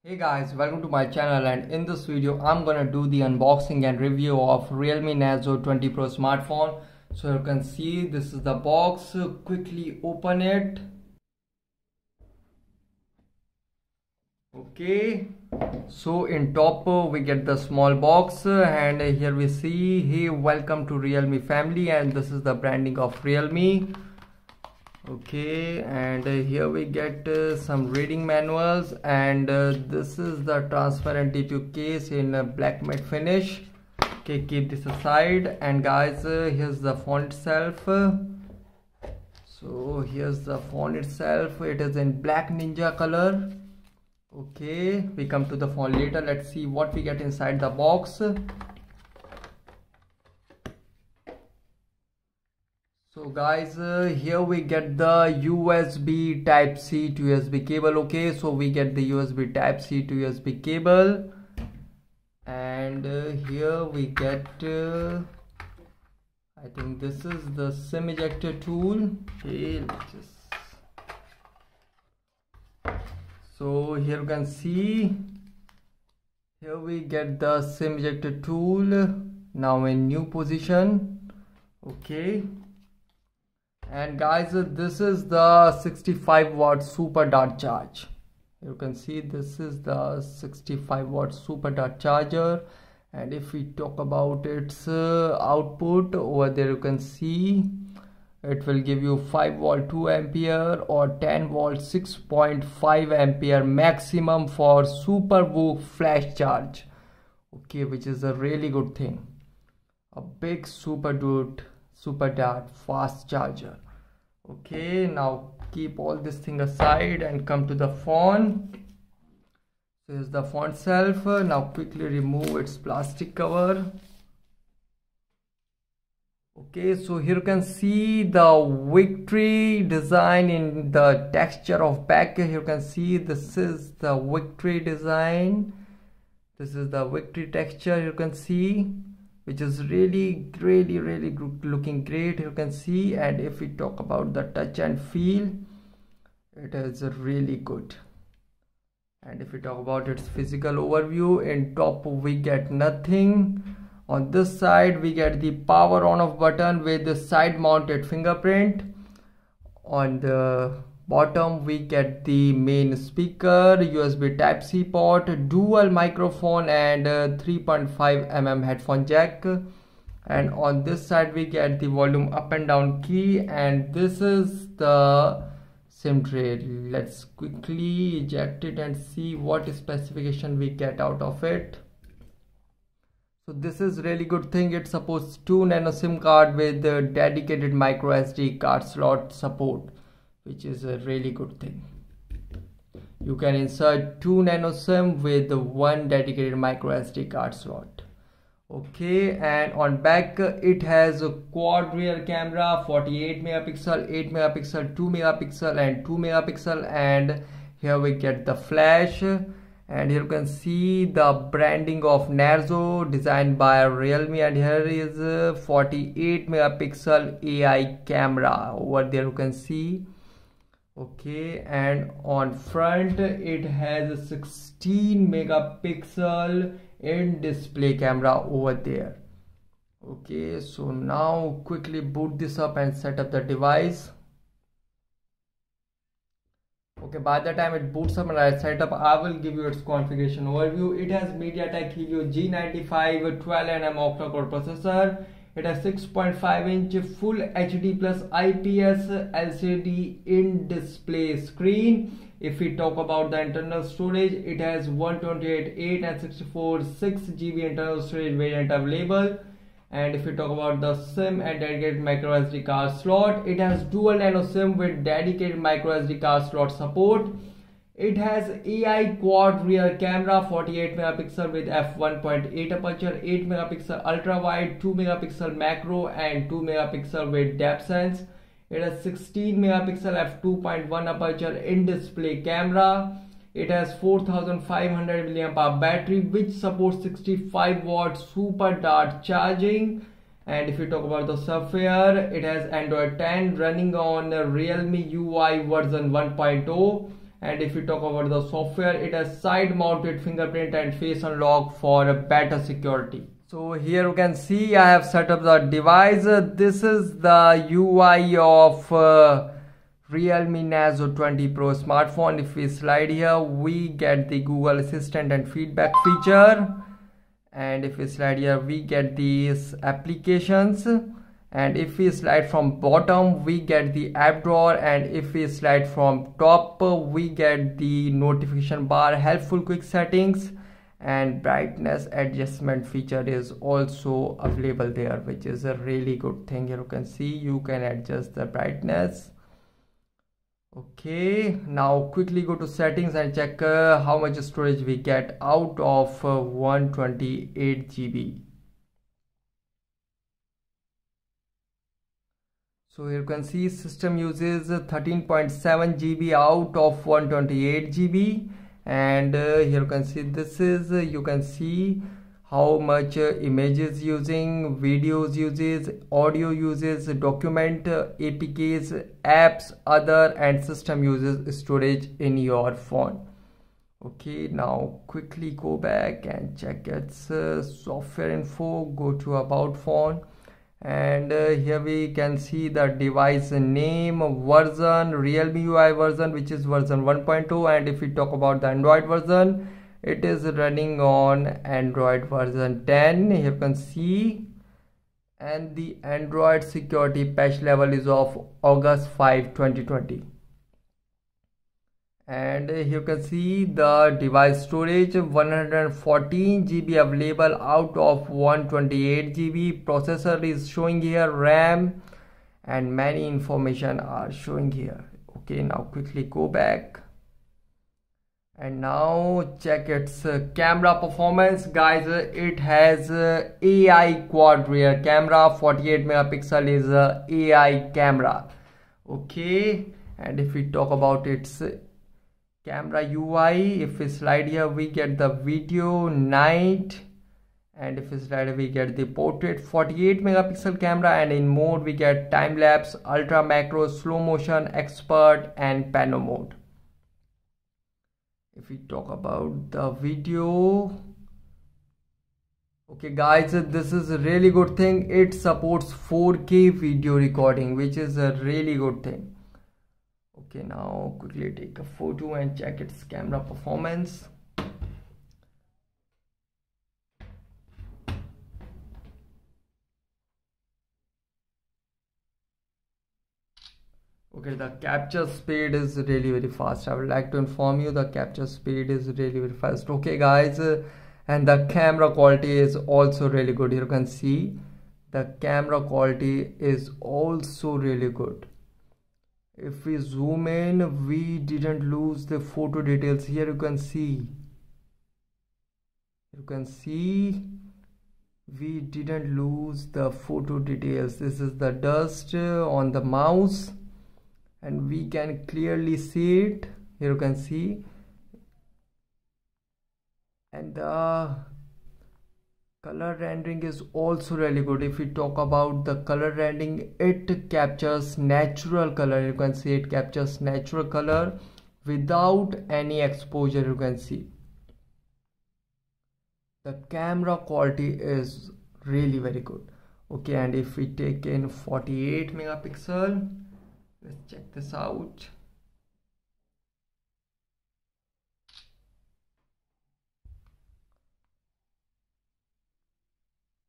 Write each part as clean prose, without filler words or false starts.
Hey guys, welcome to my channel, and in this video I'm gonna do the unboxing and review of realme Narzo 20 Pro smartphone. So you can see this is the box. Quickly open it. Okay, so in top we get the small box, and here we see, hey, welcome to realme family, and this is the branding of realme. Okay, and here we get some reading manuals, and this is the transparent DP case in black matte finish. Okay, keep this aside, and guys, here's the phone itself. So here's the phone itself. It is in black ninja color. Okay, we come to the phone later. Let's see what we get inside the box. So guys, here we get the USB type C to USB cable. Okay, so we get the USB type C to USB cable, and here we get I think this is the SIM ejector tool. Okay, so here you can see, here we get the SIM ejector tool now in new position. Okay, and guys, this is the 65-watt super dart charge. You can see this is the 65-watt super dart charger, and if we talk about its output over there, you can see it will give you 5-volt 2 ampere or 10-volt 6.5 ampere maximum for SuperVOOC Flash Charge. Okay, which is a really good thing. A big super dart fast charger. Okay, now keep all this thing aside and come to the phone. So here's the phone itself. Now quickly remove its plastic cover. Okay, so here you can see the victory design in the texture of back. Here you can see this is the victory design. This is the victory texture, you can see, which is really good, looking great, you can see. And if we talk about the touch and feel, it is really good. And if we talk about its physical overview, in top we get nothing. On this side we get the power on off button with the side mounted fingerprint. On the bottom we get the main speaker, USB type C port, dual microphone, and 3.5mm headphone jack. And on this side we get the volume up and down key, and this is the SIM tray. Let's quickly eject it and see what specification we get out of it. So this is really good thing. It supports 2 nano SIM card with the dedicated micro SD card slot support, which is a really good thing. You can insert 2 nano SIM with 1 dedicated micro SD card slot. Okay, and on back it has a quad rear camera, 48 megapixel, 8 megapixel, 2 megapixel, and 2 megapixel. And here we get the flash, and here you can see the branding of Narzo designed by realme, and here is a 48 megapixel AI camera over there, you can see. Okay, and on front it has a 16 megapixel in display camera over there. Okay, so now quickly boot this up and set up the device. Okay, by the time it boots up and I set up, I will give you its configuration overview. It has MediaTek Helio G95 12nm octa-core processor. It has 6.5-inch Full HD plus IPS LCD in-display screen. If we talk about the internal storage, it has 128, 8 and 64 6GB internal storage variant available. And if we talk about the SIM and dedicated micro SD card slot, it has dual nano SIM with dedicated micro SD card slot support. It has AI quad rear camera, 48 megapixel with f1.8 aperture, 8 megapixel ultra wide, 2 megapixel macro, and 2 megapixel with depth sense. It has 16 megapixel f2.1 aperture in display camera. It has 4500 mAh battery, which supports 65-watt super dart charging. And if you talk about the software, it has Android 10 running on realme UI version 1.0, And if we talk about the software, it has side mounted fingerprint and face unlock for a better security. So here you can see I have set up the device. This is the UI of realme Narzo 20 Pro smartphone. If we slide here, we get the Google Assistant and feedback feature. And if we slide here, we get these applications. And if we slide from bottom, we get the app drawer. And if we slide from top, we get the notification bar, helpful quick settings, and brightness adjustment feature is also available there, which is a really good thing. Here you can see you can adjust the brightness. Okay, now quickly go to settings and check how much storage we get out of 128 GB. So here you can see system uses 13.7 GB out of 128 GB. And here you can see this is you can see how much images using, videos uses, audio uses, document, APKs, apps, other, and system uses storage in your phone. Okay, now quickly go back and check its software info. Go to about phone, and here we can see the device name, version, realme UI version, which is version 1.2. And if we talk about the Android version, it is running on Android version 10. Here you can see, and the Android security patch level is of August 5, 2020. And here you can see the device storage 114 GB available out of 128 GB. Processor is showing here, RAM, and many information are showing here. Okay, now quickly go back and now check its camera performance. Guys, it has AI quad rear camera. 48 megapixel is AI camera. Okay, and if we talk about its camera UI, if we slide here, we get the video, night, and if we slide, we get the portrait. 48 megapixel camera, and in mode we get time lapse, ultra macro, slow motion, expert, and pano mode. If we talk about the video, okay guys, this is a really good thing. It supports 4K video recording, which is a really good thing. Okay, now quickly take a photo and check its camera performance. Okay, the capture speed is really very fast. I would like to inform you the capture speed is really very fast. Okay guys, and the camera quality is also really good. Here you can see the camera quality is also really good. If we zoom in, we didn't lose the photo details. Here you can see we didn't lose the photo details. This is the dust on the mouse, and we can clearly see it. Here you can see, and the color rendering is also really good. If we talk about the color rendering, it captures natural color. You can see it captures natural color without any exposure. You can see the camera quality is really very good. Okay, and if we take in 48 megapixel, let's check this out.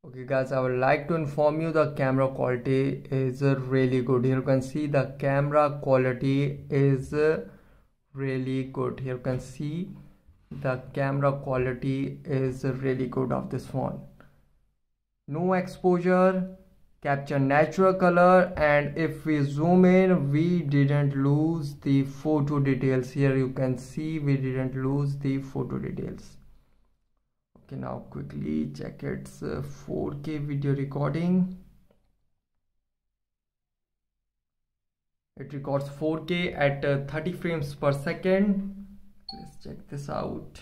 Okay guys, I would like to inform you the camera quality is really good. Here you can see the camera quality is really good. Here you can see the camera quality is really good of this phone. No exposure, capture natural color, and if we zoom in, we didn't lose the photo details. Here you can see we didn't lose the photo details. Okay, now quickly check its 4K video recording. It records 4K at 30 frames per second. Let's check this out.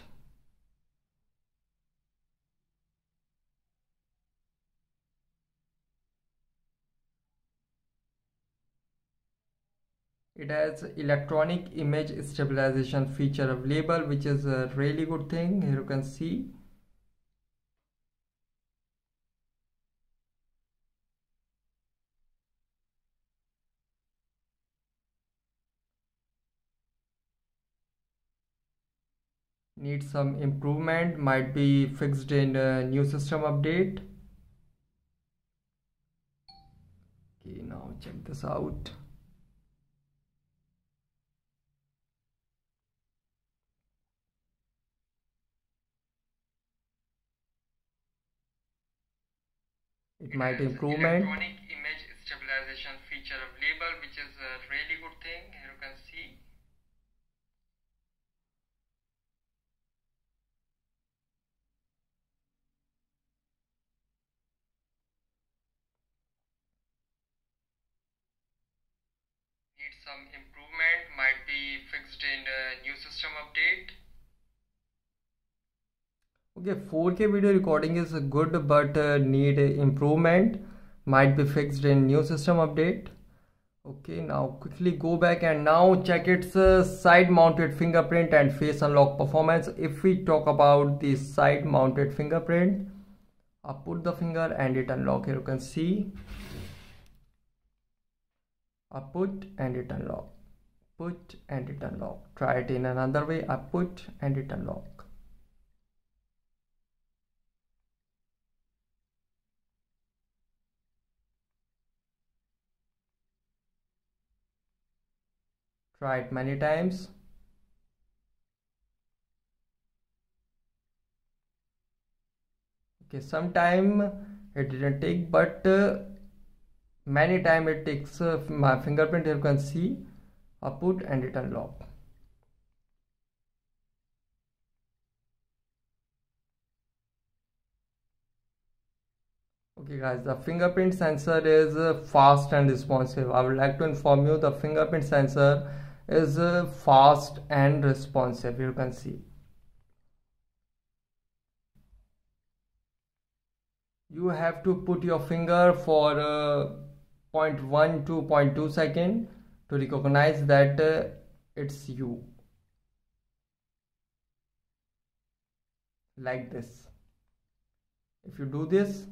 it has electronic image stabilization feature available, which is a really good thing. Here you can see. Needs some improvement, might be fixed in a new system update. Okay, now check this out. It might improvement. Electronic image stabilization feature available, which is a really good thing. Here you can see. Needs some improvement, might be fixed in a new system update. Okay, 4K video recording is good, but need improvement, might be fixed in new system update. Okay, now quickly go back and now check its side mounted fingerprint and face unlock performance. If we talk about the side mounted fingerprint, I put the finger and it unlock. Here you can see, I put and it unlock, put and it unlock. Try it in another way. I put and it unlock. Try it many times. Okay, sometime it didn't take, but many time it takes. My fingerprint, here you can see, I put and it unlock. Okay guys, the fingerprint sensor is fast and responsive. I would like to inform you the fingerprint sensor is fast and responsive. You can see. You have to put your finger for 0.1 to 0.2 second to recognize that it's you. Like this. If you do this,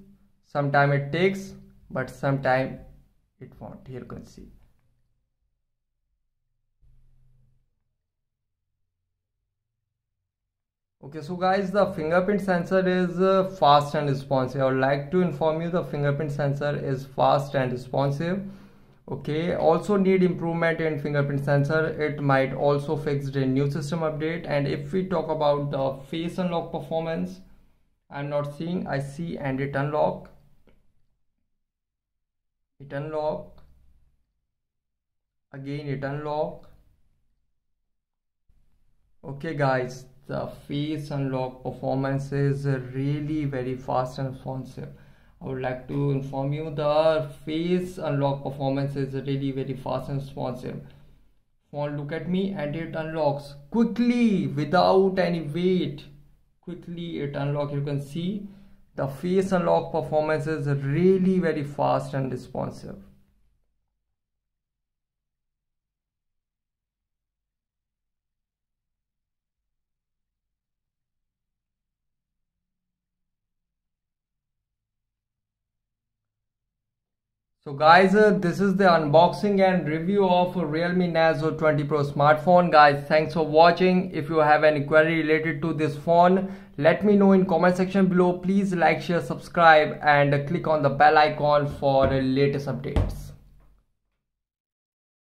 sometime it takes, but sometime it won't. Here you can see. Okay, so guys, the fingerprint sensor is fast and responsive. I would like to inform you the fingerprint sensor is fast and responsive. Okay, also need improvement in fingerprint sensor. It might also fixed in new system update. And if we talk about the face unlock performance, I'm not seeing, I see and it unlock. It unlock. Again it unlock. Okay guys, the face unlock performance is really very fast and responsive. I would like to inform you the face unlock performance is really very fast and responsive. Phone look at me and it unlocks quickly without any wait. Quickly it unlocks. You can see the face unlock performance is really very fast and responsive. So guys, this is the unboxing and review of realme Narzo 20 Pro smartphone. Guys, thanks for watching. If you have any query related to this phone, let me know in comment section below. Please like, share, subscribe and click on the bell icon for latest updates.